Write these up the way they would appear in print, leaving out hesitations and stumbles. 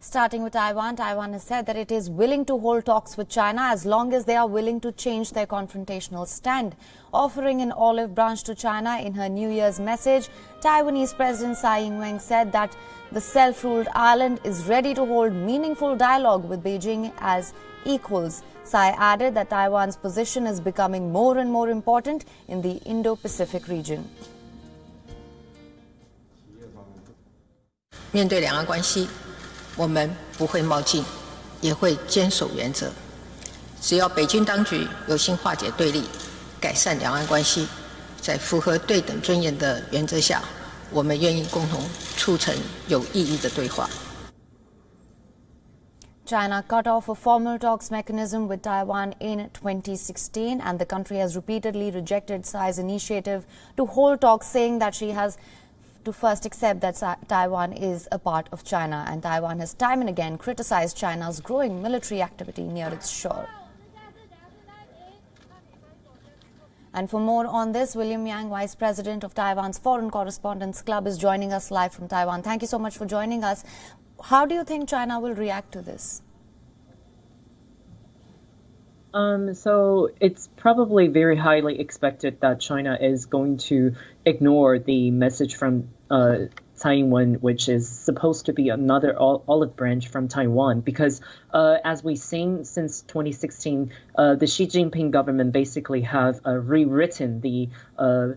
Starting with Taiwan, Taiwan has said that it is willing to hold talks with China as long as they are willing to change their confrontational stand. Offering an olive branch to China in her New Year's message, Taiwanese President Tsai Ing-wen said that the self-ruled island is ready to hold meaningful dialogue with Beijing as equals. Tsai added that Taiwan's position is becoming more and more important in the Indo-Pacific region. 面对两岸关系，我们不会冒进，也会坚守原则。只要北京当局有心化解对立，改善两岸关系，在符合对等尊严的原则下，我们愿意共同促成有意义的对话。 China cut off a formal talks mechanism with Taiwan in 2016, and the country has repeatedly rejected Tsai's initiative to hold talks, saying that she has to first accept that Taiwan is a part of China, and Taiwan has time and again criticized China's growing military activity near its shore. And for more on this, William Yang, Vice President of Taiwan's Foreign Correspondents Club, is joining us live from Taiwan. Thank you so much for joining us. How do you think China will react to this? So it's probably very highly expected that China is going to ignore the message from Tsai Ing-wen, which is supposed to be another olive branch from Taiwan, because as we've seen since 2016, the Xi Jinping government basically have rewritten the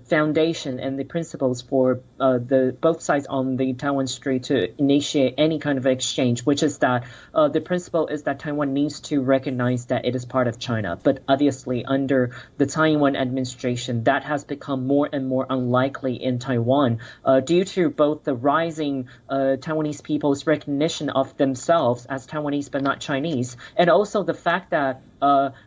foundation and the principles for both sides on the Taiwan Strait to initiate any kind of exchange, which is that the principle is that Taiwan needs to recognize that it is part of China. But obviously, under the Tsai Ing-wen administration, that has become more and more unlikely in Taiwan due to both the rising Taiwanese people's recognition of themselves as Taiwanese but not Chinese, and also the fact that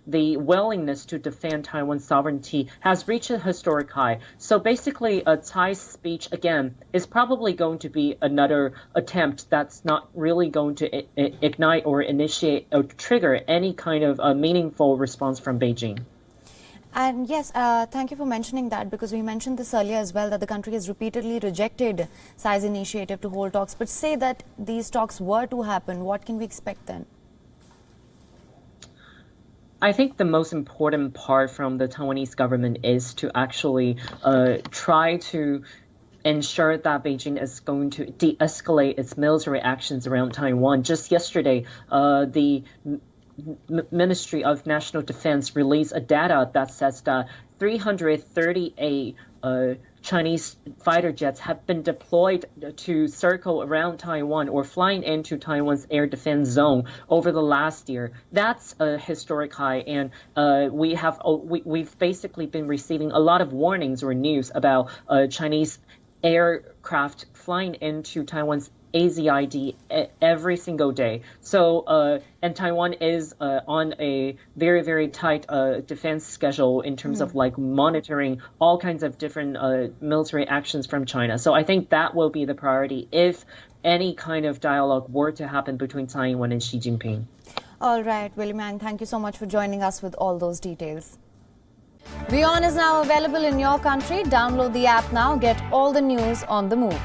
the willingness to defend Taiwan's sovereignty has reached a historic high. So basically, Tsai's speech, again, is probably going to be another attempt that's not really going to ignite or initiate or trigger any kind of meaningful response from Beijing. And yes, thank you for mentioning that, because we mentioned this earlier as well, that the country has repeatedly rejected Tsai's initiative to hold talks. But say that these talks were to happen, what can we expect then? I think the most important part from the Taiwanese government is to actually try to ensure that Beijing is going to de-escalate its military actions around Taiwan. Just yesterday, the Ministry of National Defense released a data that says that 338 Chinese fighter jets have been deployed to circle around Taiwan or flying into Taiwan's air defense zone over the last year. That's a historic high, and we've basically been receiving a lot of warnings or news about Chinese aircraft flying into Taiwan's AZID every single day. So, and Taiwan is on a very, very tight defense schedule in terms of like monitoring all kinds of different military actions from China. So I think that will be the priority if any kind of dialogue were to happen between Tsai Ing-wen and Xi Jinping. All right, William Yang, thank you so much for joining us with all those details. WION is now available in your country. Download the app now. Get all the news on the move.